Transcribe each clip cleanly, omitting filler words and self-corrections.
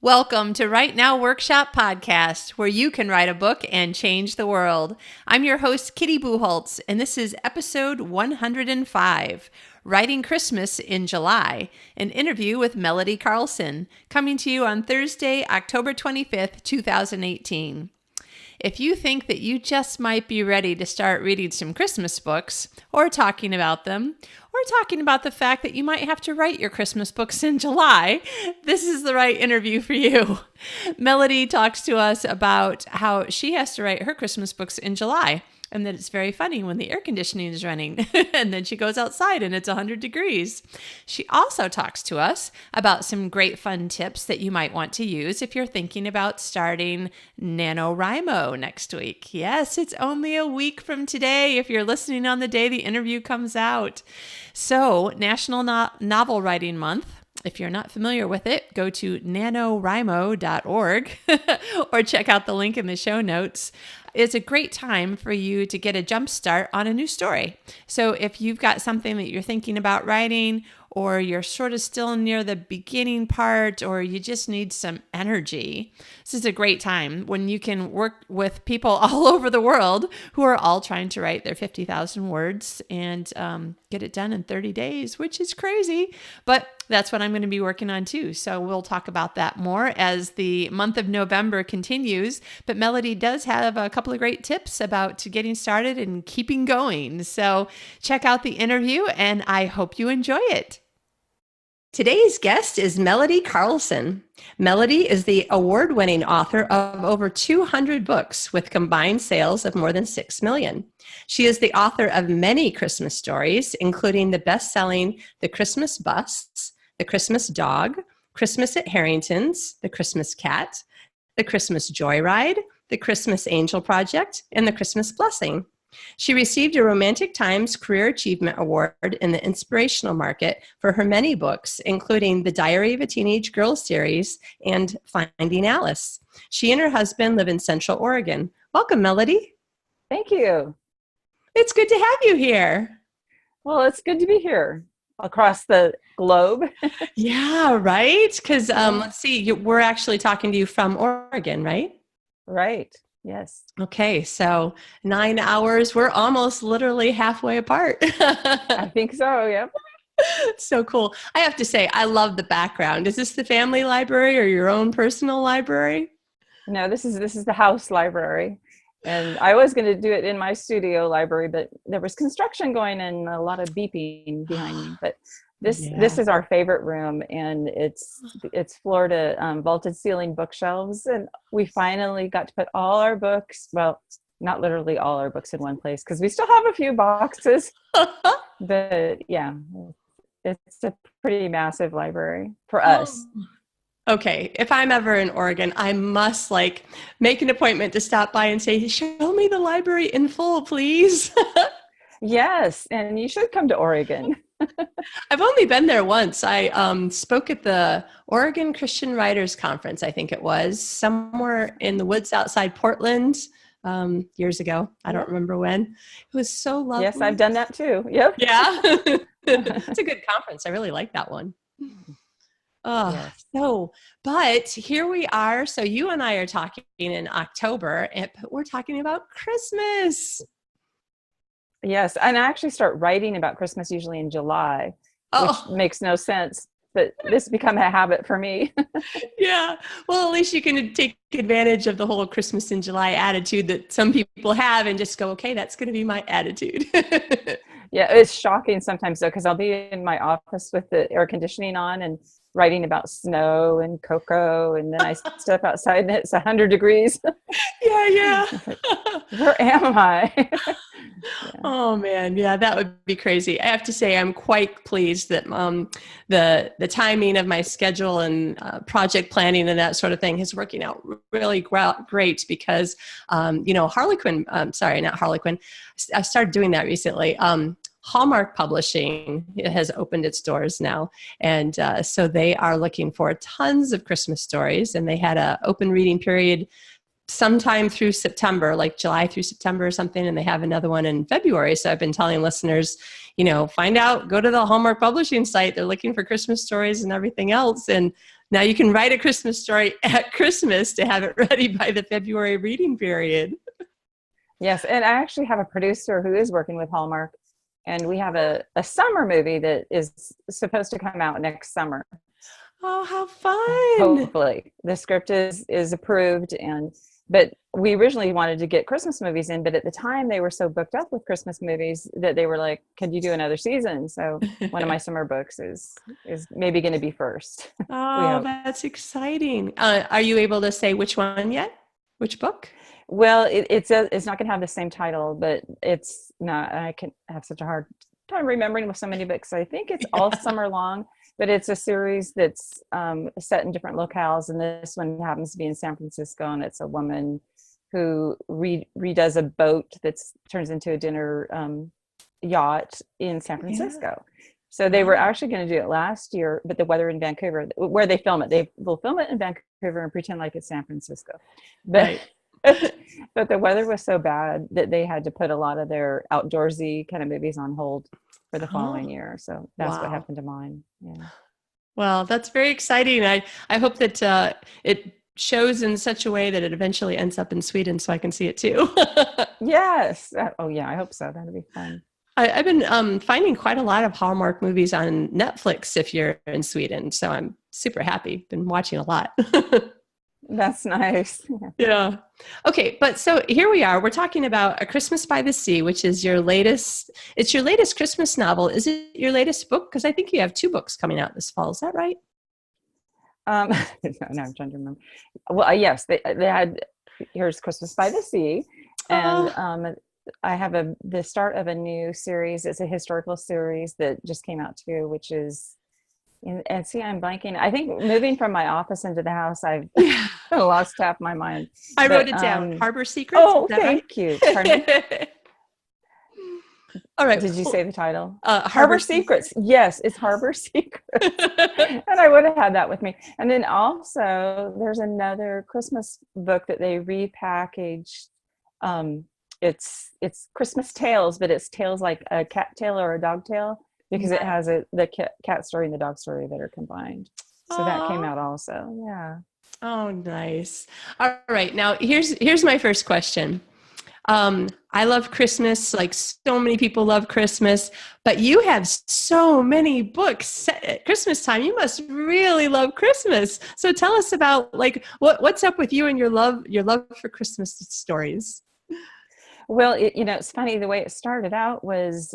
Welcome to Write Now Workshop Podcast, where you can write a book and change the world. I'm your host, Kitty Bucholtz, and this is episode 105, Writing Christmas in July, an interview with Melody Carlson, coming to you on Thursday, October 25th, 2018. If you think that you just might be ready to start reading some Christmas books, or talking about them, or talking about the fact that you might have to write your Christmas books in July, this is the right interview for you. Melody talks to us about how she has to write her Christmas books in July, and that it's very funny when the air conditioning is running, and then she goes outside and it's 100 degrees. She also talks to us about some great fun tips that you might want to use if you're thinking about starting NaNoWriMo next week. Yes, it's only a week from today if you're listening on the day the interview comes out. So, National Novel Writing Month. If you're not familiar with it, go to nanowrimo.org or check out the link in the show notes. It's a great time for you to get a jump start on a new story. So if you've got something that you're thinking about writing, or you're sort of still near the beginning part, or you just need some energy, this is a great time when you can work with people all over the world who are all trying to write their 50,000 words and get it done in 30 days, which is crazy. But that's what I'm going to be working on too. So we'll talk about that more as the month of November continues. But Melody does have a couple of great tips about getting started and keeping going. So check out the interview and I hope you enjoy it. Today's guest is Melody Carlson. Melody is the award-winning author of over 200 books with combined sales of more than 6 million. She is the author of many Christmas stories, including the best-selling The Christmas Bus, The Christmas Dog, Christmas at Harrington's, The Christmas Cat, The Christmas Joyride, The Christmas Angel Project, and The Christmas Blessing. She received a Romantic Times Career Achievement Award in the inspirational market for her many books, including the Diary of a Teenage Girl series and Finding Alice. She and her husband live in Central Oregon. Welcome, Melody. Thank you. It's good to have you here. Well, it's good to be here across the globe. Yeah, right? Because let's see, we're actually talking to you from Oregon, right? Right. Yes. Okay, so 9 hours. We're almost literally halfway apart. I think so, yep. So cool. I have to say, I love the background. Is this the family library or your own personal library? No, this is the house library. And I was going to do it in my studio library, but there was construction going and a lot of beeping behind me. But this is our favorite room, and it's floor to vaulted ceiling bookshelves, and we finally got to put all our books, well, not literally all our books in one place because we still have a few boxes. But yeah, it's a pretty massive library for us. Okay, if I'm ever in Oregon, I must make an appointment to stop by and say, show me the library in full, please. Yes, and you should come to Oregon. I've only been there once. I spoke at the Oregon Christian Writers Conference, I think it was, somewhere in the woods outside Portland years ago. I don't remember when. It was so lovely. Yes, I've done that too. Yep. Yeah. It's a good conference. I really like that one. Oh, yes. But here we are. So you and I are talking in October, but we're talking about Christmas. Yes, and I actually start writing about Christmas usually in July, which makes no sense, but this has become a habit for me. Yeah, well, at least you can take advantage of the whole Christmas in July attitude that some people have and just go, okay, that's going to be my attitude. Yeah, it's shocking sometimes though, because I'll be in my office with the air conditioning on and writing about snow and cocoa, and then I step outside and it's 100 degrees. Yeah. Where am I? Yeah. Oh man, yeah, that would be crazy. I have to say, I'm quite pleased that the timing of my schedule and project planning and that sort of thing is working out really great because Harlequin. Sorry, not Harlequin. I started doing that recently. Hallmark Publishing has opened its doors now, and so they are looking for tons of Christmas stories, and they had an open reading period sometime through September, like July through September or something, and they have another one in February. So I've been telling listeners, find out, go to the Hallmark Publishing site. They're looking for Christmas stories and everything else, and Now you can write a Christmas story at Christmas to have it ready by the February reading period. Yes, and I actually have a producer who is working with Hallmark, and we have a summer movie that is supposed to come out next summer. Oh, how fun. Hopefully. The script is approved, but we originally wanted to get Christmas movies in, but at the time they were so booked up with Christmas movies that they were like, could you do another season? So one of my summer books is maybe going to be first. Oh, that's exciting. Are you able to say which one yet? Which book? Well, it's not going to have the same title, but it's not, I can have such a hard time remembering with so many books. I think it's All Summer Long, but it's a series that's set in different locales. And this one happens to be in San Francisco, and it's a woman who redoes a boat that turns into a dinner yacht in San Francisco. Yeah. So they were actually going to do it last year, but the weather in Vancouver, where they film it, they will film it in Vancouver and pretend like it's San Francisco. But right. But the weather was so bad that they had to put a lot of their outdoorsy kind of movies on hold for the following year. So that's what happened to mine. Yeah. Well, that's very exciting. I hope that it shows in such a way that it eventually ends up in Sweden so I can see it too. Yes. Oh yeah, I hope so. That'd be fun. I've been finding quite a lot of Hallmark movies on Netflix if you're in Sweden. So I'm super happy. Been watching a lot. That's nice. Yeah. Okay. But so here we are. We're talking about A Christmas by the Sea, which is your latest Christmas novel. Is it your latest book? Because I think you have 2 books coming out this fall. Is that right? No, I'm trying to remember. Well, yes, they had, here's Christmas by the Sea. And I have the start of a new series. It's a historical series that just came out too, which is, and see, I'm blanking. I think moving from my office into the house, I've lost half my mind. I wrote it down. Harbor Secrets. Oh, thank you. Pardon me? All right. Did you say the title? Harbor Secrets. Yes, it's Harbor Secrets. And I would have had that with me. And then also, there's another Christmas book that they repackaged. It's Christmas Tales, but it's tales like a cat tale or a dog tale, because it has the cat story and the dog story that are combined. So that came out also. Yeah. Oh, nice. All right. Now here's my first question. I love Christmas, like so many people love Christmas, but you have so many books set at Christmas time. You must really love Christmas. So tell us about like what's up with you and your love for Christmas stories. Well, it's funny. The way it started out was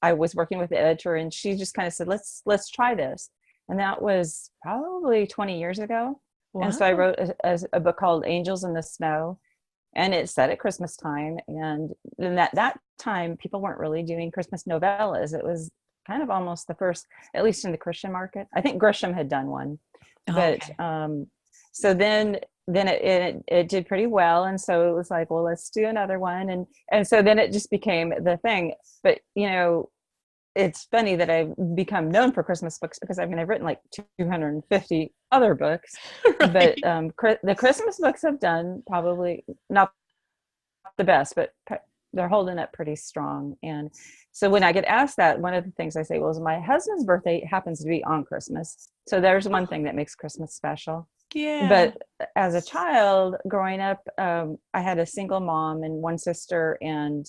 I was working with the editor, and she just kind of said, let's try this. And that was probably 20 years ago. Wow. And so I wrote a book called Angels in the Snow, and it's set at Christmas time. And then that time, people weren't really doing Christmas novellas. It was kind of almost the first, at least in the Christian market. I think Grisham had done one. But so then it did pretty well. And so it was like, well, let's do another one. And so then it just became the thing. But, it's funny that I've become known for Christmas books, because I've written like 250 other books, right. But the Christmas books have done probably not the best, but they're holding up pretty strong. And so when I get asked that, one of the things I say, well, is my husband's birthday happens to be on Christmas. So there's one thing that makes Christmas special. Yeah. But as a child growing up, I had a single mom and one sister, and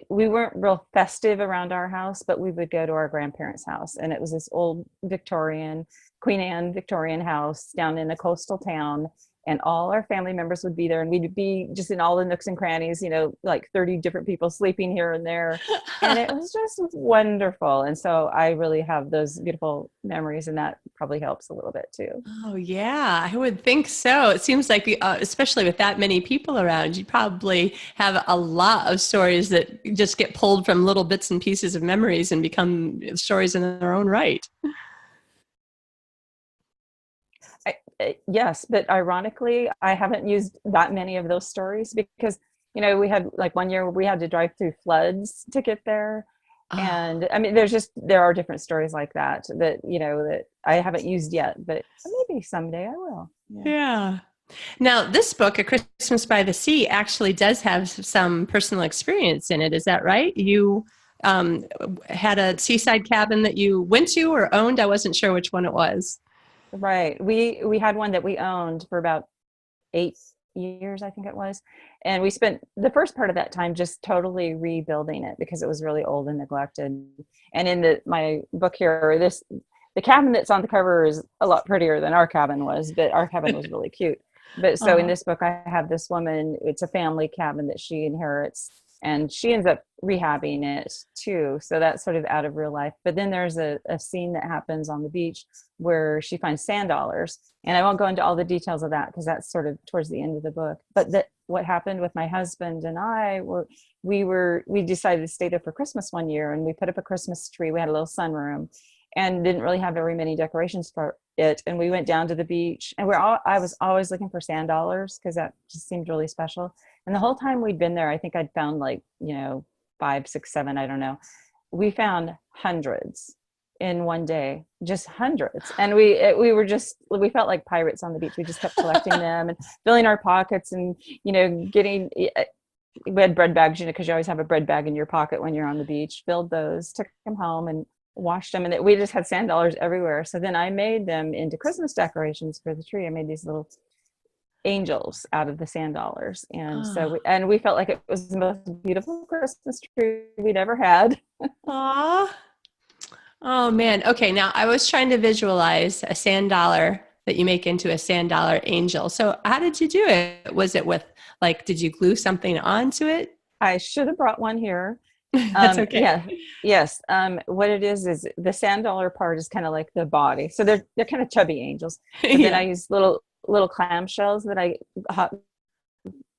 we weren't real festive around our house, but we would go to our grandparents' house. And it was this old Victorian, Queen Anne Victorian house down in a coastal town. And all our family members would be there, and we'd be just in all the nooks and crannies, like 30 different people sleeping here and there. And it was just wonderful. And so I really have those beautiful memories, and that probably helps a little bit too. Oh yeah, I would think so. It seems like, especially with that many people around, you probably have a lot of stories that just get pulled from little bits and pieces of memories and become stories in their own right. Yes, but ironically, I haven't used that many of those stories, because, we had like one year we had to drive through floods to get there. And there are different stories like that that I haven't used yet, but maybe someday I will. Yeah. Now, this book, A Christmas by the Sea, actually does have some personal experience in it. Is that right? You had a seaside cabin that you went to or owned. I wasn't sure which one it was. Right. We had one that we owned for about 8 years, I think it was. And we spent the first part of that time just totally rebuilding it because it was really old and neglected. And in my book here, the cabin that's on the cover is a lot prettier than our cabin was, but our cabin was really cute. But so in Oh, this book, I have this woman, it's a family cabin that she inherits, and she ends up rehabbing it too. So that's sort of out of real life. But then there's a scene that happens on the beach where she finds sand dollars. And I won't go into all the details of that because that's sort of towards the end of the book. But what happened with my husband and I we decided to stay there for Christmas one year, and we put up a Christmas tree. We had a little sunroom and didn't really have very many decorations for it. And we went down to the beach, and I was always looking for sand dollars because that just seemed really special. And the whole time we'd been there, I think I'd found like, 5, 6, 7, I don't know. We found hundreds in one day, just hundreds. And we felt like pirates on the beach. We just kept collecting them and filling our pockets and, getting, we had bread bags, because you always have a bread bag in your pocket when you're on the beach, filled those, took them home and washed them. And we just had sand dollars everywhere. So then I made them into Christmas decorations for the tree. I made these little angels out of the sand dollars. And so we felt like it was the most beautiful Christmas tree we'd ever had. Aw. Oh man. Okay. Now I was trying to visualize a sand dollar that you make into a sand dollar angel. So how did you do it? Was it with did you glue something onto it? I should have brought one here. That's okay. Yeah. Yes. What it is the sand dollar part is kind of like the body. So they're kind of chubby angels. But then I use little clamshells that I hot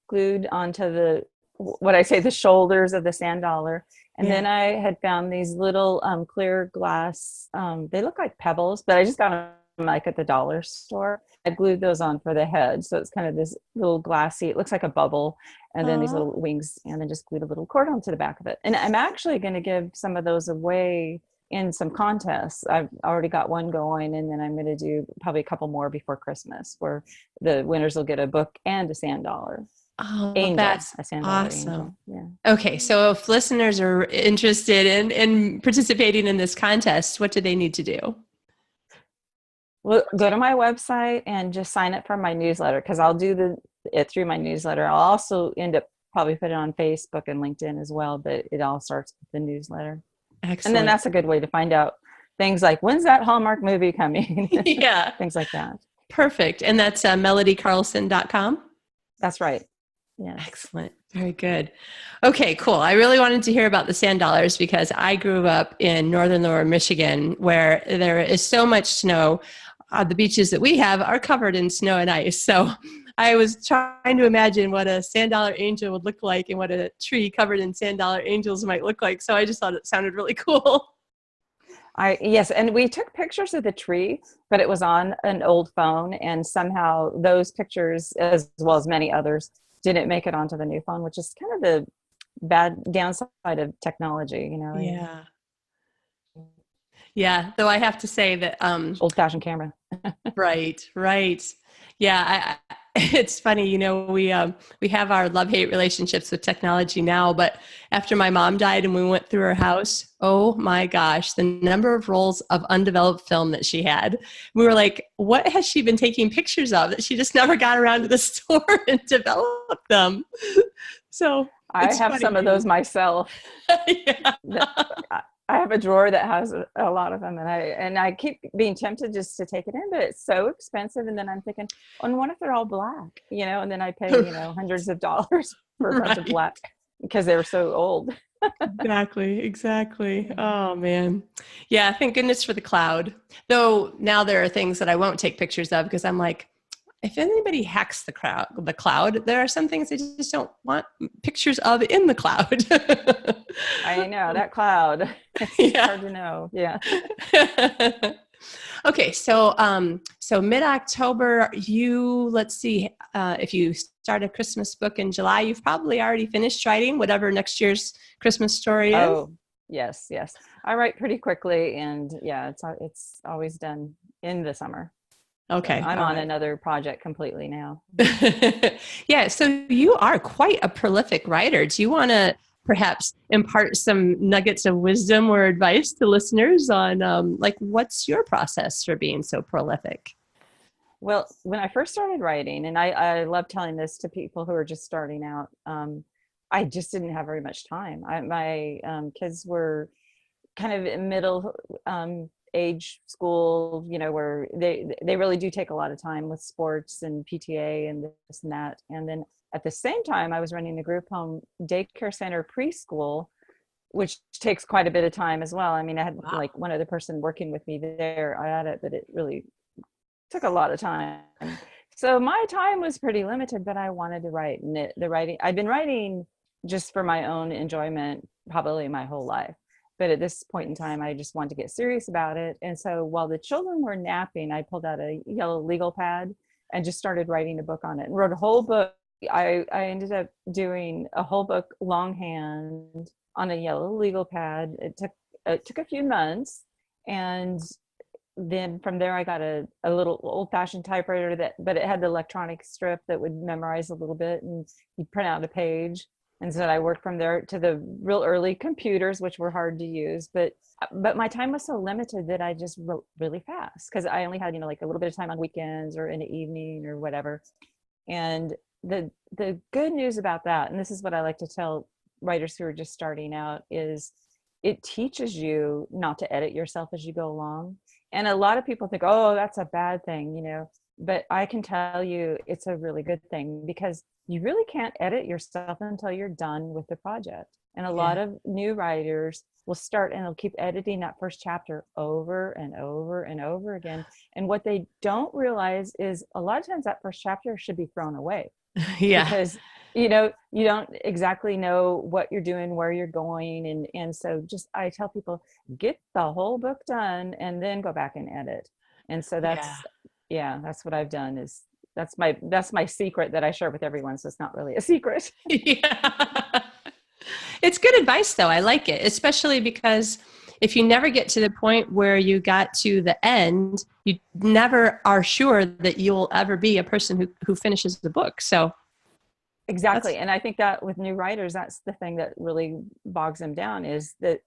glued onto the shoulders of the sand dollar. And then I had found these little clear glass, they look like pebbles, but I just got them at the dollar store. I glued those on for the head. So it's kind of this little glassy, it looks like a bubble, and then these little wings, and then just glued a little cord onto the back of it. And I'm actually going to give some of those away in some contests. I've already got one going, and then I'm going to do probably a couple more before Christmas where the winners will get a book and a sand dollar. Oh, Angel, that's a sand dollar awesome. angel. Yeah. Okay. So if listeners are interested in participating in this contest, what do they need to do? Well, go to my website and just sign up for my newsletter, because I'll do it through my newsletter. I'll also end up probably put it on Facebook and LinkedIn as well, but it all starts with the newsletter. Excellent. And then that's a good way to find out things like, when's that Hallmark movie coming? Yeah. Things like that. Perfect. And that's melodycarlson.com? That's right. Yeah. Excellent. Very good. Okay, cool. I really wanted to hear about the sand dollars because I grew up in northern lower Michigan where there is so much snow. The beaches that we have are covered in snow and ice. So I was trying to imagine what a sand dollar angel would look like and what a tree covered in sand dollar angels might look like. So I just thought it sounded really cool. Yes, and we took pictures of the tree, but it was on an old phone, and somehow those pictures, as well as many others, didn't make it onto the new phone, which is kind of the bad downside of technology, Yeah. Yeah. Though I have to say that, old-fashioned camera. Right. Yeah. It's funny, we have our love-hate relationships with technology now, but after my mom died and we went through her house, oh my gosh, the number of rolls of undeveloped film that she had. We were like, what has she been taking pictures of that she just never got around to the store and developed them? So I have some of those myself. Yeah. I have a drawer that has a lot of them, and I keep being tempted just to take it in, but it's so expensive. And then I'm thinking, and what if they're all black, and then I pay, hundreds of dollars for a bunch of black because they were so old. Exactly. Oh man. Yeah. Thank goodness for the cloud. Though now there are things that I won't take pictures of because I'm like, if anybody hacks the cloud, there are some things I just don't want pictures of in the cloud. I know that cloud. It's hard to know. Yeah. Okay. So mid-October, let's see, if you start a Christmas book in July, you've probably already finished writing whatever next year's Christmas story is. Oh, yes. I write pretty quickly, and it's always done in the summer. Okay. So I'm on another project completely now. Yeah. So you are quite a prolific writer. Do you want to perhaps impart some nuggets of wisdom or advice to listeners on what's your process for being so prolific? Well, when I first started writing, and I love telling this to people who are just starting out, I just didn't have very much time. My kids were kind of in middle age school, where they really do take a lot of time with sports and PTA and this and that. And then at the same time, I was running the group home daycare center preschool, which takes quite a bit of time as well. I mean, I had like one other person working with me there at it, but it really took a lot of time. So my time was pretty limited, but I wanted to write. And the writing, I've been writing just for my own enjoyment probably my whole life. But at this point in time, I just wanted to get serious about it. And so while the children were napping, I pulled out a yellow legal pad and just started writing a book on it and wrote a whole book. I ended up doing a whole book longhand on a yellow legal pad. It took a few months, and then from there I got a little old-fashioned typewriter but it had the electronic strip that would memorize a little bit, and you print out a page. And so I worked from there to the real early computers, which were hard to use, but my time was so limited that I just wrote really fast because I only had like a little bit of time on weekends or in the evening or whatever. And the good news about that, and this is what I like to tell writers who are just starting out, is it teaches you not to edit yourself as you go along. And a lot of people think, oh, that's a bad thing, but I can tell you it's a really good thing, because you really can't edit yourself until you're done with the project. And a lot of new writers will start and they'll keep editing that first chapter over and over and over again. And what they don't realize is a lot of times that first chapter should be thrown away. Because you don't exactly know what you're doing, where you're going, and so just I tell people, get the whole book done and then go back and edit. And so that's what I've done. Is that's my secret that I share with everyone, so it's not really a secret. It's good advice though. I like it, especially because if you never get to the point where you got to the end, you never are sure that you'll ever be a person who finishes the book. So exactly. And I think that with new writers, that's the thing that really bogs them down, is that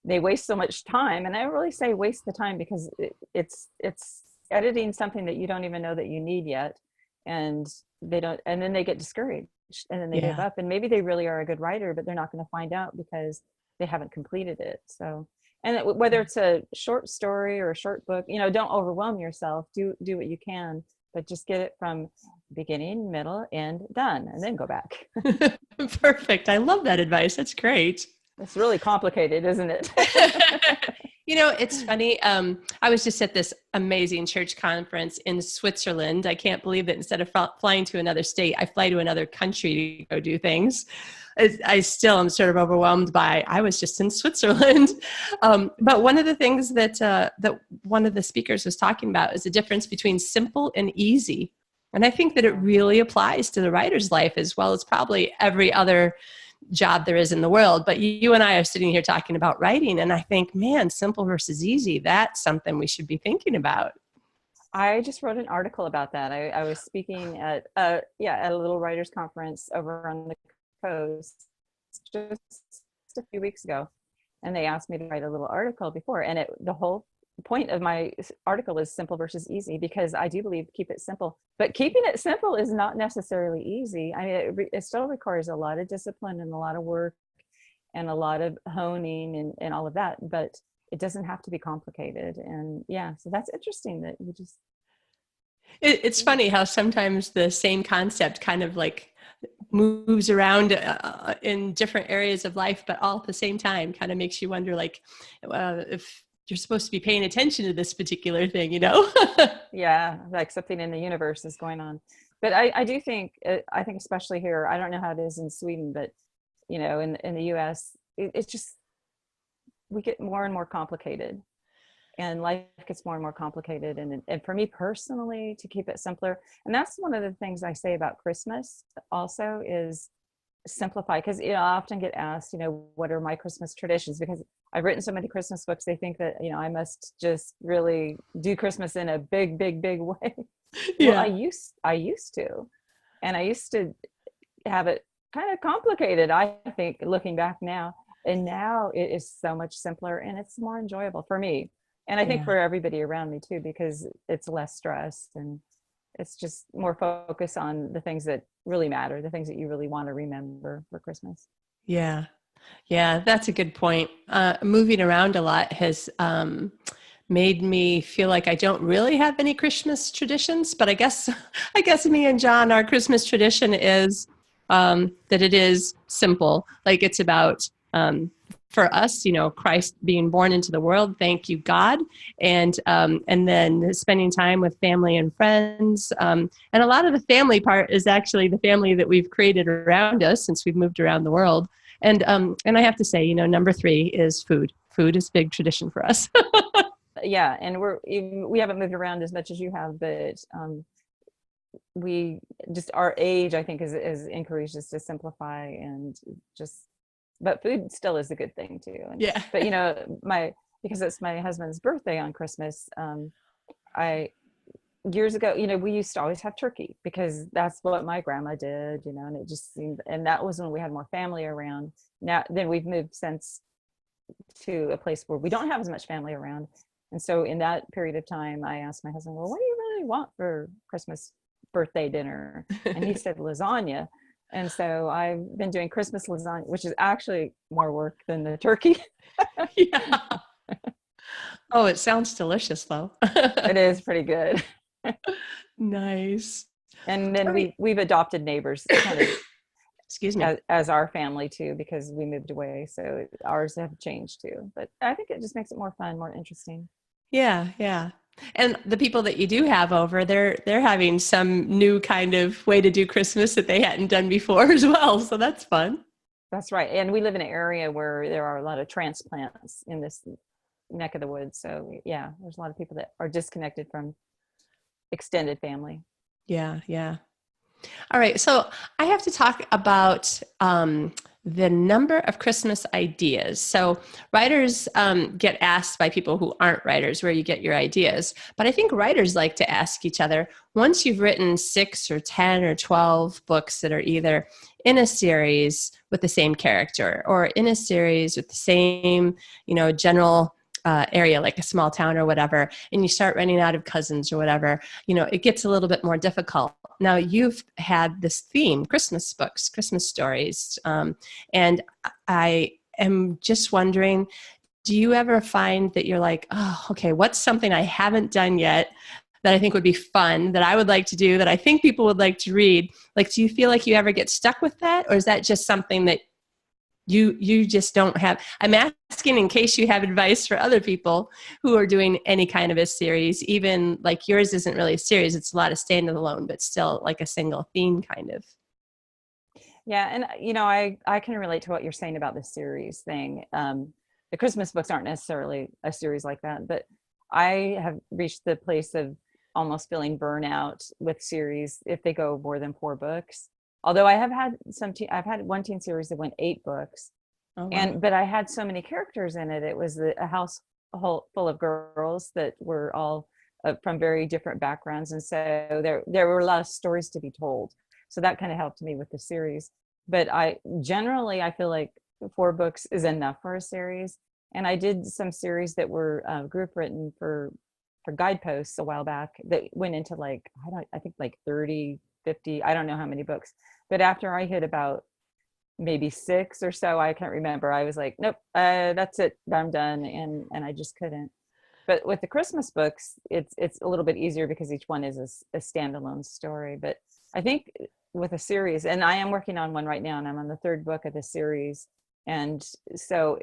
they waste so much time. And I really say waste the time, because it's editing something that you don't even know that you need yet. And and then they get discouraged, and then they give up, and maybe they really are a good writer, but they're not going to find out because they haven't completed it. So, and whether it's a short story or a short book, don't overwhelm yourself. Do what you can, but just get it from beginning, middle, end, done, and then go back. Perfect. I love that advice. That's great. It's really complicated, isn't it? It's funny. I was just at this amazing church conference in Switzerland. I can't believe that instead of flying to another state, I fly to another country to go do things. I still am sort of overwhelmed by, I was just in Switzerland. But one of the things that one of the speakers was talking about is the difference between simple and easy. And I think that it really applies to the writer's life as well as probably every other job there is in the world. But you and I are sitting here talking about writing, and I think, man, simple versus easy, that's something we should be thinking about. I just wrote an article about that. I was speaking at a little writers conference over on the coast just a few weeks ago, and they asked me to write a little article before, and the whole point of my article is simple versus easy, because I do believe keep it simple, but keeping it simple is not necessarily easy. I mean, it still requires a lot of discipline and a lot of work and a lot of honing and all of that, but it doesn't have to be complicated. And so that's interesting that you just it's funny how sometimes the same concept kind of like moves around in different areas of life, but all at the same time kind of makes you wonder, like, if you're supposed to be paying attention to this particular thing, like something in the universe is going on. But I do think, I think especially here, I don't know how it is in Sweden, but in the US, it's just, we get more and more complicated, and life gets more and more complicated. And for me personally, to keep it simpler, and that's one of the things I say about Christmas also, is simplify. Because I often get asked, what are my Christmas traditions? Because I've written so many Christmas books, they think that I must just really do Christmas in a big way. Well, I used to, and I used to have it kind of complicated, I think, looking back now. And now it is so much simpler, and it's more enjoyable for me, and I think for everybody around me too, because it's less stress, and it's just more focus on the things that really matter, the things that you really want to remember for Christmas. Yeah. Yeah, that's a good point. Moving around a lot has made me feel like I don't really have any Christmas traditions, but I guess me and John, our Christmas tradition is that it is simple. Like it's about, for us, Christ being born into the world. Thank you, God. And then spending time with family and friends. And a lot of the family part is actually the family that we've created around us since we've moved around the world. And I have to say, number 3 is food. Food is a big tradition for us. Yeah, and we haven't moved around as much as you have, but we just, our age, I think, is encouraged us to simplify and just, but food still is a good thing too. Yeah. But because it's my husband's birthday on Christmas, I years ago, we used to always have turkey because that's what my grandma did, and it just seemed, and that was when we had more family around. Then we've moved since to a place where we don't have as much family around. And so in that period of time, I asked my husband, well, what do you really want for Christmas birthday dinner? And he said lasagna. And so I've been doing Christmas lasagna, which is actually more work than the turkey. Yeah. Oh, it sounds delicious though. It is pretty good. Nice. And then we've adopted neighbors kind of excuse me, as our family too, because we moved away. So ours have changed too. But I think it just makes it more fun, more interesting. Yeah, yeah. And the people that you do have over, they're having some new kind of way to do Christmas that they hadn't done before as well. So that's fun. That's right. And we live in an area where there are a lot of transplants in this neck of the woods. So yeah, there's a lot of people that are disconnected from extended family. Yeah, yeah. All right. So I have to talk about the number of Christmas ideas. So writers get asked by people who aren't writers where you get your ideas. But I think writers like to ask each other, once you've written 6 or 10 or 12 books that are either in a series with the same character or in a series with the same, general area, like a small town or whatever, and you start running out of cousins or whatever, it gets a little bit more difficult. Now you've had this theme, Christmas books, Christmas stories. And I am just wondering, do you ever find that you're like, oh, okay, what's something I haven't done yet that I think would be fun, that I would like to do, that I think people would like to read? Like, do you feel like you ever get stuck with that? Or is that just something that you just don't have? I'm asking in case you have advice for other people who are doing any kind of a series, even like yours isn't really a series. It's a lot of standalone, but still like a single theme kind of. Yeah. And, I can relate to what you're saying about the series thing. The Christmas books aren't necessarily a series like that, but I have reached the place of almost feeling burnout with series if they go more than 4 books. Although I have had I've had one teen series that went 8 books, Oh, wow. but I had so many characters in it. It was a house full of girls that were all from very different backgrounds, and so there were a lot of stories to be told. So that kind of helped me with the series. But I feel like 4 books is enough for a series. And I did some series that were group written for Guideposts a while back that went into I think like 30, 50, I don't know how many books. But after I hit about maybe 6 or so, I can't remember, I was like, nope, that's it, I'm done. And I just couldn't. But with the Christmas books, it's a little bit easier because each one is a standalone story. But I think with a series, and I am working on one right now, and I'm on the 3rd book of the series. And so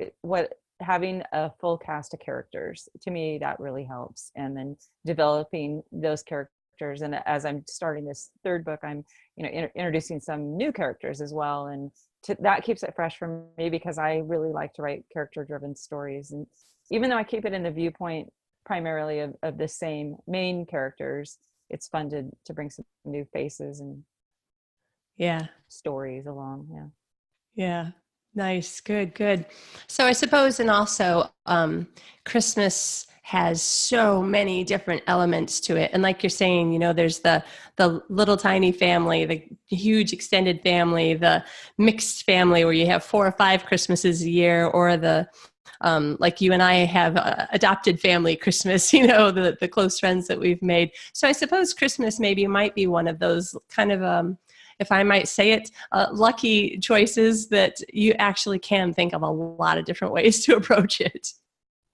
having a full cast of characters, to me, that really helps. And then developing those characters. And as I'm starting this 3rd book, I'm introducing some new characters as well, and that keeps it fresh for me because I really like to write character driven stories. And even though I keep it in the viewpoint primarily of the same main characters, it's fun to bring some new faces and stories along. Yeah. Nice. Good. So I suppose, and also Christmas has so many different elements to it. And like you're saying, there's the little tiny family, the huge extended family, the mixed family where you have 4 or 5 Christmases a year, or the like you and I have adopted family Christmas, you know, the close friends that we've made. So I suppose Christmas maybe might be one of those kind of, if I might say it, lucky choices that you actually can think of a lot of different ways to approach it.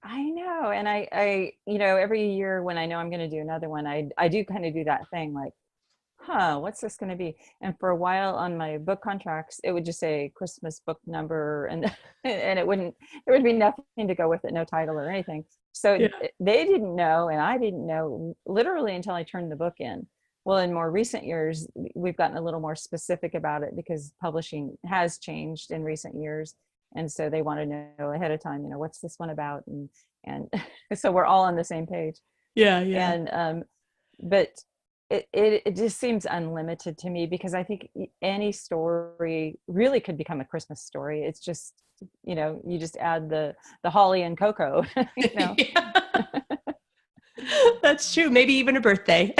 I know. And I, every year when I know I'm going to do another one, I do kind of do that thing like, what's this going to be? And for a while on my book contracts, it would just say Christmas book number, and and there would be nothing to go with it, no title or anything. So Yeah. they didn't know, and I didn't know literally until I turned the book in. Well, in more recent years, we've gotten a little more specific about it because publishing has changed in recent years. And so they want to know ahead of time, what's this one about? And so we're all on the same page. Yeah. Yeah. And, but it just seems unlimited to me because I think any story really could become a Christmas story. It's just, you just add the holly and cocoa, Yeah. That's true. Maybe even a birthday.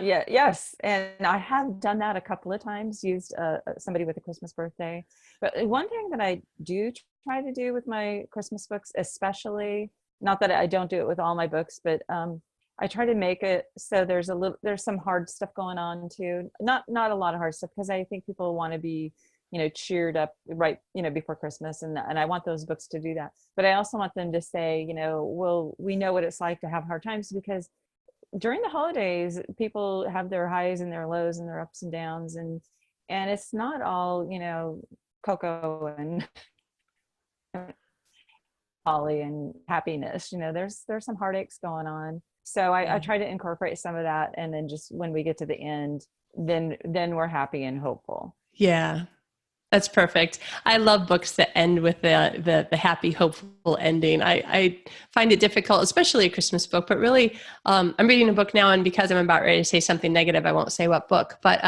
Yeah. Yes. And I have done that a couple of times, used somebody with a Christmas birthday. But one thing that I do try to do with my Christmas books, especially, not that I don't do it with all my books, but I try to make it so there's some hard stuff going on too. Not a lot of hard stuff, because I think people want to be, cheered up right, before Christmas. And I want those books to do that. But I also want them to say, well, we know what it's like to have hard times, because during the holidays, people have their highs and their lows and their ups and downs. And it's not all, cocoa and holly and happiness. There's some heartaches going on. So I try to incorporate some of that. And then just when we get to the end, then we're happy and hopeful. Yeah. That's perfect. I love books that end with the happy, hopeful ending. I find it difficult, especially a Christmas book, but really, I'm reading a book now, and because I'm about ready to say something negative, I won't say what book, but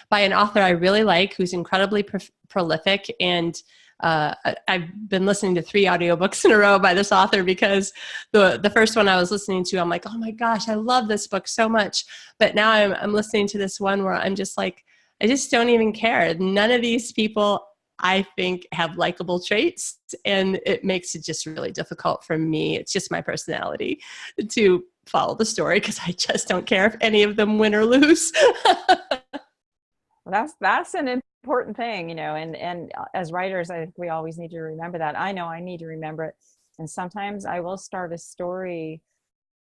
by an author I really like, who's incredibly prolific. And I've been listening to 3 audiobooks in a row by this author, because the first one I was listening to, I'm like, oh my gosh, I love this book so much. But now I'm listening to this one where I'm just like, I just don't even care. None of these people, I think, have likable traits, and it makes it just really difficult for me. It's just my personality to follow the story, because I just don't care if any of them win or lose. Well, that's an important thing, and as writers, I think we always need to remember that. I know I need to remember it. And sometimes I will start a story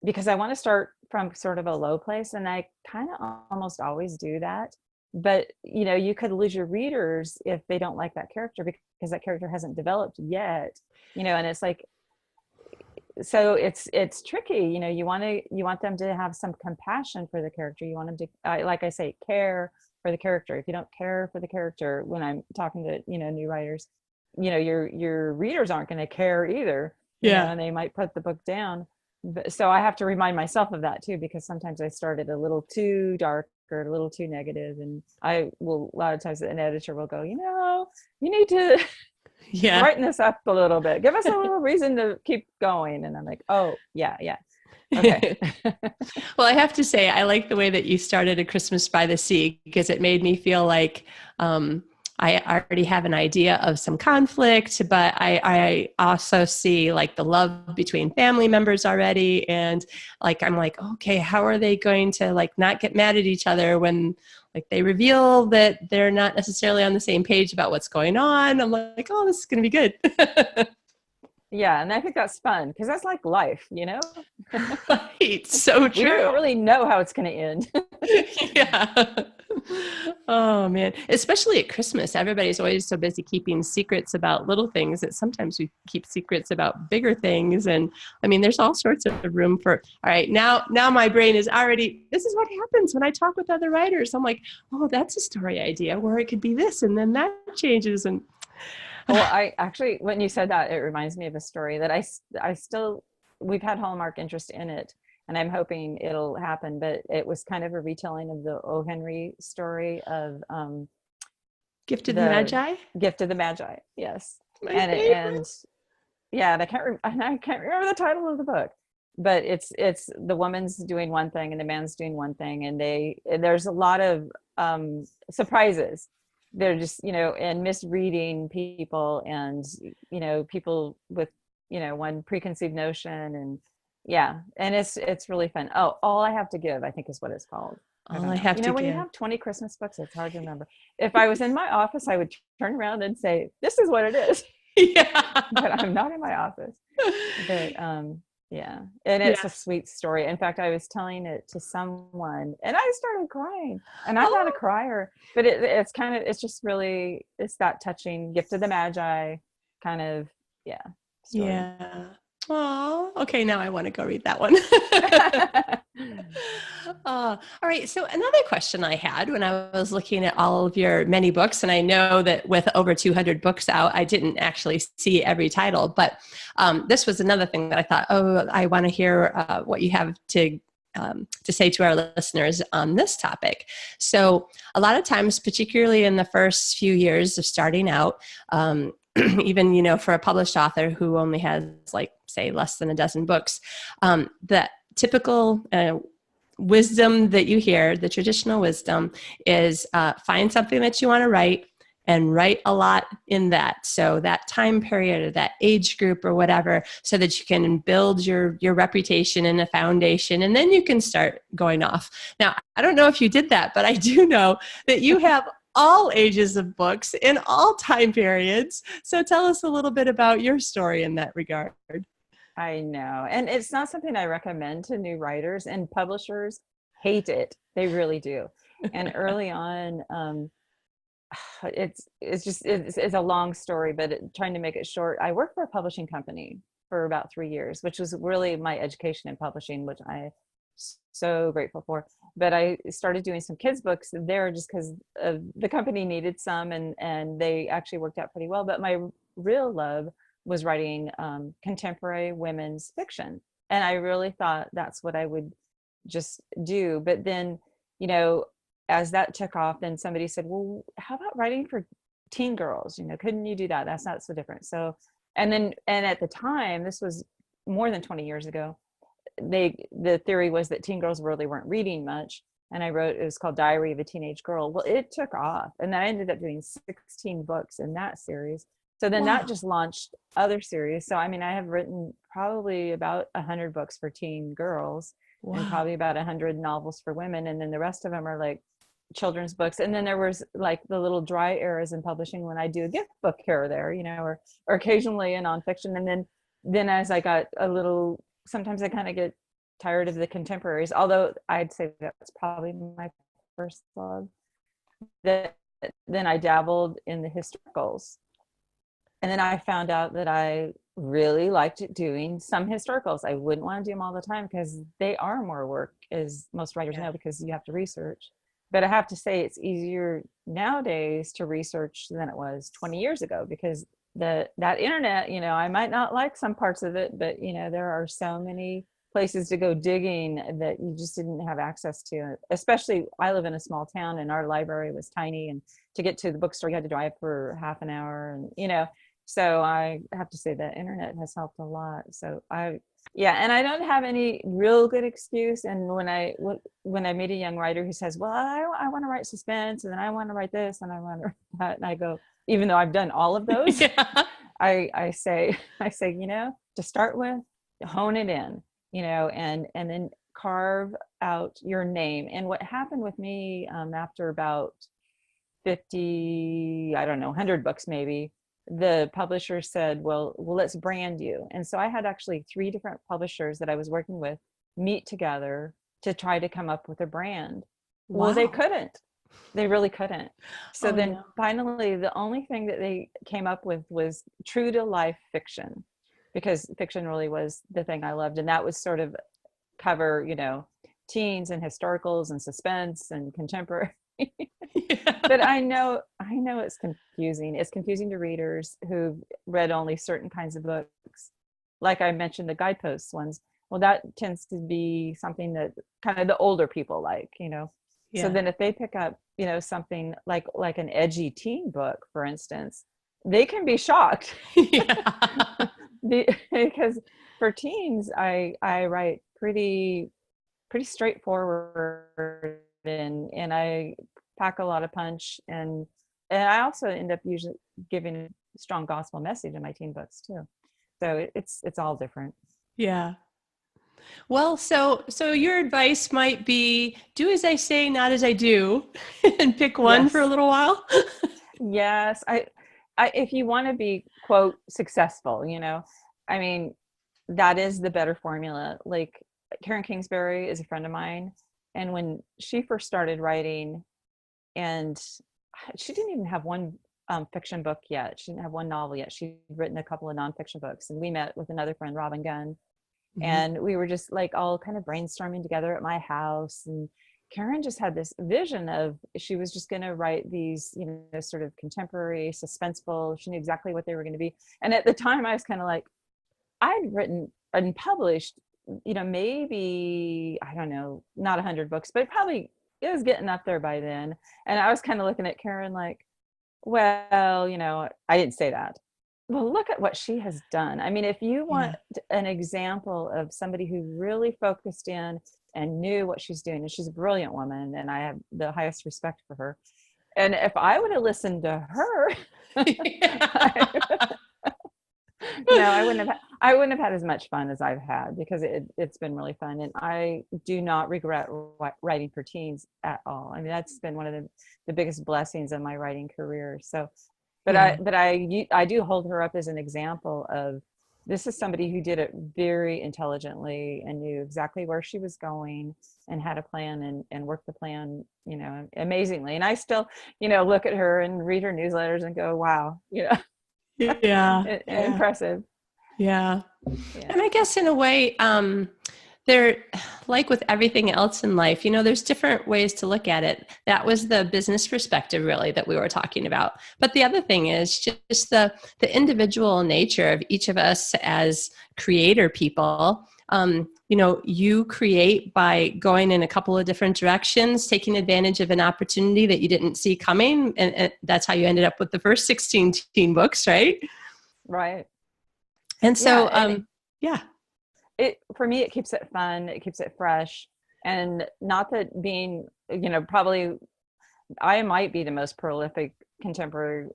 because I want to start from sort of a low place, and I kind of almost always do that. But you could lose your readers if they don't like that character, because that character hasn't developed yet, and it's like, so it's tricky. You want them to have some compassion for the character. You want them to, like I say, care for the character. If you don't care for the character, when I'm talking to new writers, your readers aren't going to care either. And they might put the book down. So I have to remind myself of that too, because sometimes I started a little too dark or a little too negative, and I will, a lot of times an editor will go, you need to brighten this up a little bit, give us a little reason to keep going. And I'm like, oh yeah, okay. Well, I have to say, I like the way that you started A Christmas by the Sea, because it made me feel like I already have an idea of some conflict, but I also see like the love between family members already. And like, I'm like, okay, how are they going to like not get mad at each other when like they reveal that they're not necessarily on the same page about what's going on? I'm like, oh, this is going to be good. Yeah. And I think that's fun, because that's like life, Right. So true. We don't really know how it's going to end. Yeah. Oh man. Especially at Christmas, everybody's always so busy keeping secrets about little things that sometimes we keep secrets about bigger things. And I mean, there's all sorts of room for, all right, now my brain is already, this is what happens when I talk with other writers. I'm like, oh, that's a story idea where it could be this, and then that changes. And well, I actually, when you said that, it reminds me of a story that I still, we've had Hallmark interest in it, and I'm hoping it'll happen, but it was kind of a retelling of the O. Henry story of Gift of the Magi? Gift of the Magi, yes. And yeah, and I can't remember the title of the book, but it's the woman's doing one thing and the man's doing one thing, and there's a lot of surprises. They're just, and misreading people, and, people with one preconceived notion, and yeah, and it's really fun. Oh, All I Have to Give, I think is what it's called. I All don't I know. have to When you give. have 20 Christmas books, it's hard to remember. If I was in my office, I would turn around and say, "This is what it is," Yeah. but I'm not in my office. But yeah, and it's a Yes. sweet story. In fact, I was telling it to someone, and I started crying. And I'm not a Oh, crier, but it's just really, it's that touching gift of the Magi kind of, yeah, story. yeah. Oh, okay. Now I want to go read that one. All right. So another question I had when I was looking at all of your many books, and I know that with over 200 books out, I didn't actually see every title, but this was another thing that I thought, oh, I want to hear what you have to say to our listeners on this topic. So a lot of times, particularly in the first few years of starting out, even for a published author who only has like say less than a dozen books, the typical wisdom that you hear, the traditional wisdom, is find something that you want to write and write a lot in that. So that time period or that age group or whatever, so that you can build your reputation and a foundation, and then you can start going off. Now, I don't know if you did that, but I do know that you have all ages of books in all time periods. So tell us a little bit about your story in that regard. I know. And it's not something I recommend to new writers, and publishers hate it. They really do. And early on, it's a long story, but trying to make it short, I worked for a publishing company for about 3 years, which was really my education in publishing, which I so grateful for. But I started doing some kids books there just because the company needed some, and they actually worked out pretty well. But my real love was writing contemporary women's fiction, and I really thought that's what I would just do. But then, as that took off, then somebody said, well, how about writing for teen girls? Couldn't you do that? That's not so different. So, and at the time, this was more than 20 years ago, the theory was that teen girls really weren't reading much. And it was called Diary of a Teenage Girl. Well, it took off, and then I ended up doing 16 books in that series. So then that Wow. just launched other series. So I mean, I have written probably about 100 books for teen girls, and Wow. probably about 100 novels for women, and then the rest of them are like children's books. And then there was like the little dry eras in publishing when I do a gift book here or there, or occasionally a nonfiction. And then as I got a little, sometimes I kind of get tired of the contemporaries, although I'd say that's probably my first love. Then I dabbled in the historicals, and then I found out that I really liked doing some historicals. I wouldn't want to do them all the time because they are more work, as most writers know, because you have to research. But I have to say it's easier nowadays to research than it was 20 years ago, because that internet, I might not like some parts of it, but there are so many places to go digging that you just didn't have access to. Especially, I live in a small town, and our library was tiny, and to get to the bookstore you had to drive for half an hour, and so I have to say that internet has helped a lot. So and I don't have any real good excuse. And when I meet a young writer who says, well, I want to write suspense, and then I want to write this, and I want to write that, and I go, even though I've done all of those, Yeah. I say, to start with, hone it in, and then carve out your name. And what happened with me after about 50, I don't know, 100 books maybe, the publisher said, well, let's brand you. And so I had actually 3 different publishers that I was working with meet together to try to come up with a brand. Well, they Wow. couldn't. They really couldn't. So Oh then no. finally, the only thing that they came up with was true to life fiction, because fiction really was the thing I loved. And that was sort of cover, teens and historicals and suspense and contemporary. But Yeah. I know it's confusing. It's confusing to readers who've read only certain kinds of books. Like I mentioned, the guideposts ones. Well, that tends to be something that kind of the older people like. So Yeah. then if they pick up, something like an edgy teen book, for instance, they can be shocked. Yeah. Because for teens, I write pretty straightforward, and I pack a lot of punch, and I also end up usually giving a strong gospel message in my teen books too. So it's all different. Yeah. Well, so your advice might be do as I say, not as I do, and pick one for a Yes. little while. Yes. If you want to be, quote, successful, I mean, that is the better formula. Like Karen Kingsbury is a friend of mine. And when she first started writing, and she didn't even have one fiction book yet. She didn't have one novel yet. She'd written a couple of nonfiction books. And we met with another friend, Robin Gunn, Mhm. and we were just like all kind of brainstorming together at my house. And Karen just had this vision of she was just going to write these, sort of contemporary, suspenseful. She knew exactly what they were going to be. And at the time, I was kind of like, I'd written and published, maybe, I don't know, not 100 books, but probably it was getting up there by then. And I was kind of looking at Karen like, well, I didn't say that. Well, look at what she has done. I mean, if you want Yeah. an example of somebody who really focused in and knew what she's doing, and she's a brilliant woman, and I have the highest respect for her. And if I would have listened to her, I wouldn't have had as much fun as I've had, because it's been really fun. And I do not regret writing for teens at all. I mean, that's been one of the biggest blessings of my writing career. So, but Yeah. I do hold her up as an example of, this is somebody who did it very intelligently and knew exactly where she was going and had a plan and worked the plan, amazingly. And I still, look at her and read her newsletters and go, wow, Yeah. Yeah. impressive. Yeah. Yeah. And I guess in a way, there, like with everything else in life, there's different ways to look at it. That was the business perspective, really, that we were talking about. But the other thing is just the individual nature of each of us as creator people. You create by going in a couple of different directions, taking advantage of an opportunity that you didn't see coming. And that's how you ended up with the first 16 teen books, right? Right. And so, Yeah. And yeah. for me, it keeps it fun. It keeps it fresh. And not that being, probably I might be the most prolific contemporary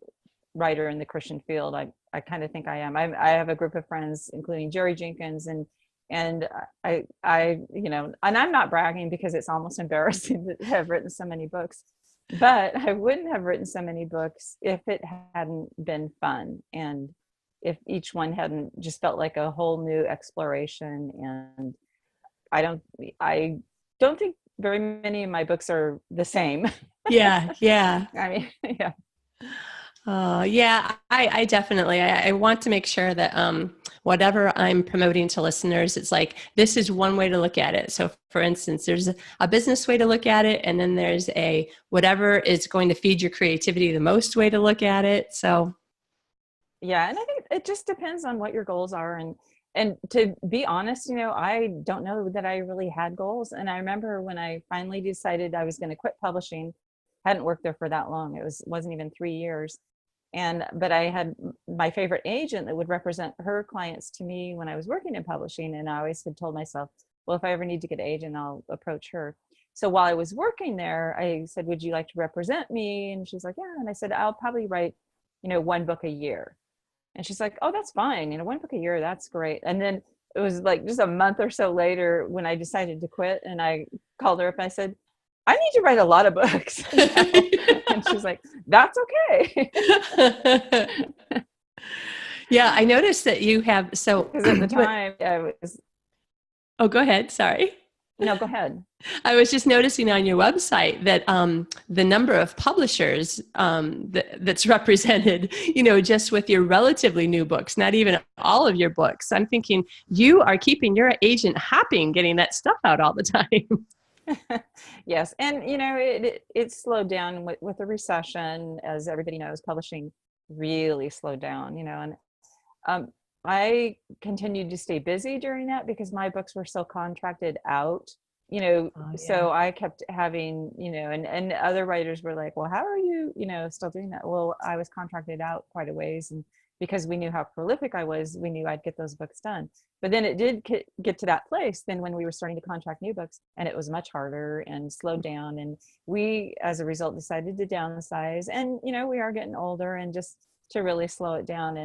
writer in the Christian field. I kind of think I am. I have a group of friends, including Jerry Jenkins, and and I'm not bragging, because it's almost embarrassing to have written so many books, but I wouldn't have written so many books if it hadn't been fun, and if each one hadn't just felt like a whole new exploration. And I don't I don't think very many of my books are the same. Yeah. Yeah. I mean, yeah. Yeah, I definitely, I want to make sure that whatever I'm promoting to listeners, it's like, this is one way to look at it. So for instance, there's a business way to look at it, and then there's a whatever is going to feed your creativity the most way to look at it. So Yeah, and I think it just depends on what your goals are. And to be honest, I don't know that I really had goals. And I remember when I finally decided I was going to quit publishing, hadn't worked there for that long. Wasn't even 3 years. But I had my favorite agent that would represent her clients to me when I was working in publishing. And I always had told myself, well, if I ever need to get an agent, I'll approach her. So while I was working there, I said, would you like to represent me? And she's like, yeah. And I said, I'll probably write, one book a year. And she's like, oh, that's fine. One book a year, that's great. And then it was like just a month or so later when I decided to quit, and I called her up and I said, I need to write a lot of books now. And she's like, that's okay. yeah, I noticed that you have, so Because at the time I was, oh, go ahead. Sorry. no, go ahead. I was just noticing on your website that the number of publishers that's represented, just with your relatively new books, not even all of your books. I'm thinking you are keeping your agent happy and getting that stuff out all the time. Yes. And, it slowed down with the recession. As everybody knows, publishing really slowed down, and I continued to stay busy during that because my books were so contracted out, Oh, yeah. so I kept having, and other writers were like, well, how are you, still doing that? Well, I was contracted out quite a ways. And because we knew how prolific I was, we knew I'd get those books done. But then it did get to that place then when we were starting to contract new books, and it was much harder and slowed down. And we, as a result, decided to downsize. And, we are getting older, and just to really slow it down.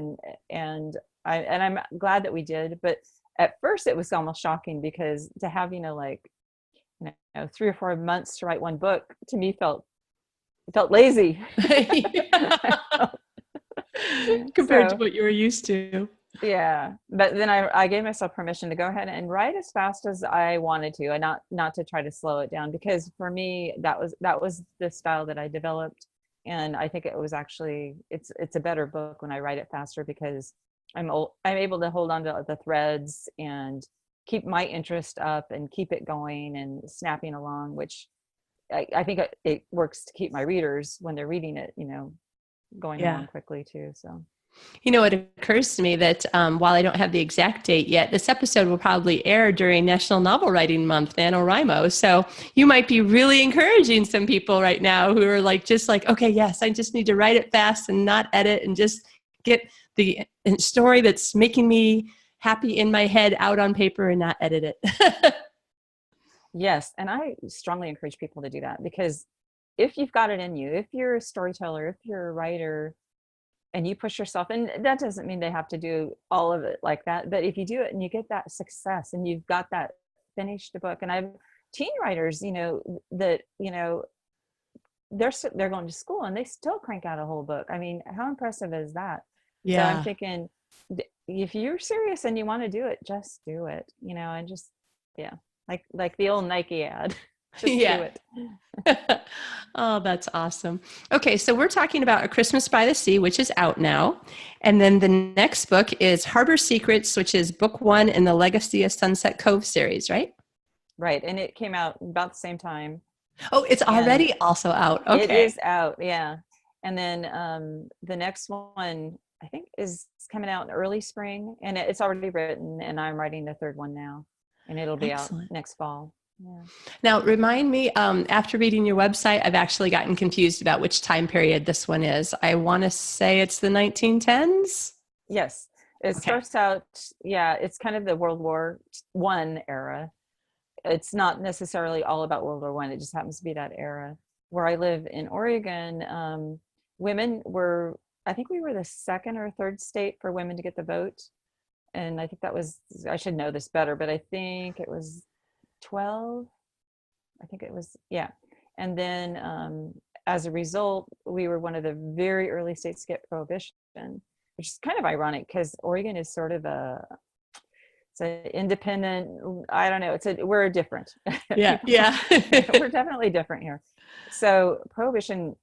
And I'm glad that we did. But at first it was almost shocking because to have, like, 3 or 4 months to write one book to me felt lazy. Compared to what you were used to. Yeah, but then I gave myself permission to go ahead and write as fast as I wanted to, and not to try to slow it down, because for me that was the style that I developed, and I think it was actually it's a better book when I write it faster, because I'm able to hold on to the threads and keep my interest up and keep it going and snapping along, which I think it works to keep my readers when they're reading it, going along quickly too. So. It occurs to me that while I don't have the exact date yet, this episode will probably air during National Novel Writing Month, NaNoWriMo. So you might be really encouraging some people right now who are just like, okay, yes, I just need to write it fast and not edit and just get the story that's making me happy in my head out on paper and not edit it. Yes. And I strongly encourage people to do that, because if you've got it in you, if you're a storyteller, if you're a writer, and you push yourself, and that doesn't mean they have to do all of it like that, but if you do it and you get that success and you've got that finished book, and I've teen writers, that, they're going to school and they still crank out a whole book. I mean, how impressive is that? Yeah. So I'm thinking, if you're serious and you want to do it, just do it, and just, yeah, like the old Nike ad. Just do it. Oh, that's awesome. Okay, so we're talking about A Christmas by the Sea, which is out now. And then the next book is Harbor Secrets, which is book 1 in the Legacy of Sunset Cove series, right? Right. And it came out about the same time. Oh, it's already also out. Okay. It is out, yeah. And then the next one, I think, is coming out in early spring, and it's already written, and I'm writing the third one now, and it'll be out next fall. Yeah. Now, remind me, after reading your website, I've actually gotten confused about which time period this one is. I want to say it's the 1910s? Yes. It starts out, it's kind of the World War I era. It's not necessarily all about World War I. It just happens to be that era. Where I live in Oregon, women were, I think we were the second or third state for women to get the vote. And I think I should know this better, but I think it was 12. I think it was, yeah. And then as a result, we were one of the very early states to get prohibition, which is kind of ironic because Oregon is sort of it's an independent, I don't know, we're different. Yeah. We're definitely different here. So prohibition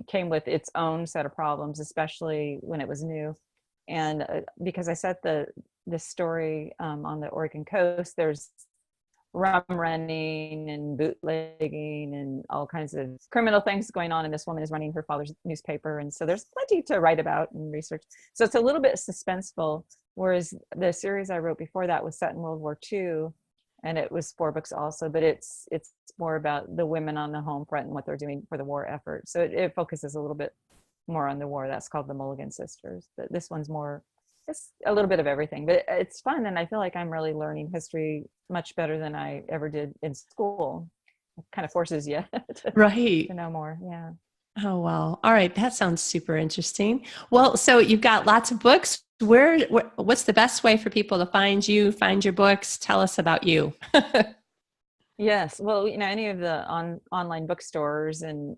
came with its own set of problems, especially when it was new. And because I set the story on the Oregon coast, there's rum running and bootlegging and all kinds of criminal things going on, and this woman is running her father's newspaper, and so there's plenty to write about and research. So it's a little bit suspenseful, whereas the series I wrote before that was set in World War II, and it was 4 books also, but it's more about the women on the home front and what they're doing for the war effort. So it focuses a little bit more on the war. That's called The Mulligan Sisters, but this one's more, it's a little bit of everything, but it's fun. And I feel like I'm really learning history much better than I ever did in school. It kind of forces you to know more. Yeah. Oh, wow. All right. That sounds super interesting. Well, so you've got lots of books. What's the best way for people to find you, find your books? Tell us about you. Yes. Well, any of the online bookstores, and,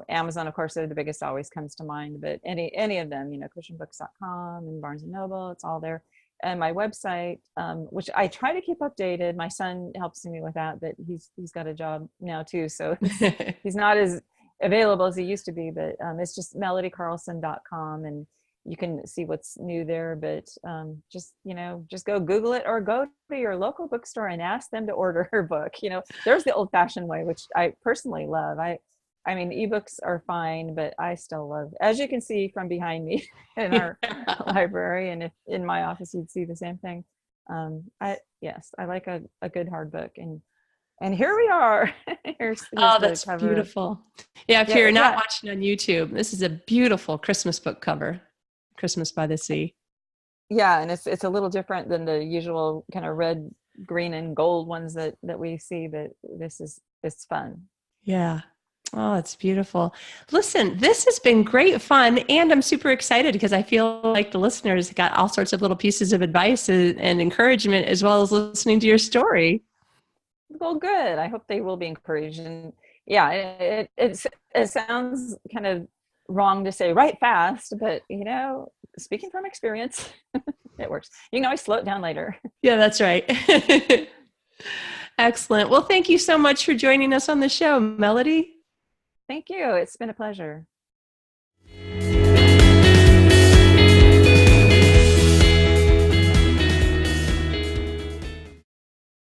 Amazon, of course, they're the biggest, always comes to mind, but any of them, christianbooks.com and Barnes and Noble, it's all there. And my website, which I try to keep updated. My son helps me with that, but he's got a job now too. So he's not as available as he used to be, but it's just melodycarlson.com, and you can see what's new there. But just go Google it, or go to your local bookstore and ask them to order her book. There's the old-fashioned way, which I personally love. I mean, ebooks are fine, but I still love, as you can see from behind me in our library, and if in my office you'd see the same thing. I like a good hard book, and here we are. Here's that's beautiful. Yeah, if you're not watching on YouTube, this is a beautiful Christmas book cover. Christmas by the Sea. Yeah, and it's a little different than the usual kind of red, green, and gold ones that we see, but it's fun. Yeah. Oh, it's beautiful. Listen, this has been great fun, and I'm super excited because I feel like the listeners got all sorts of little pieces of advice and encouragement as well as listening to your story. Well, good. I hope they will be encouraged. And yeah, it sounds kind of wrong to say write fast, but speaking from experience, it works. You can always slow it down later. Yeah, that's right. Excellent. Well, thank you so much for joining us on the show, Melody. Thank you. It's been a pleasure.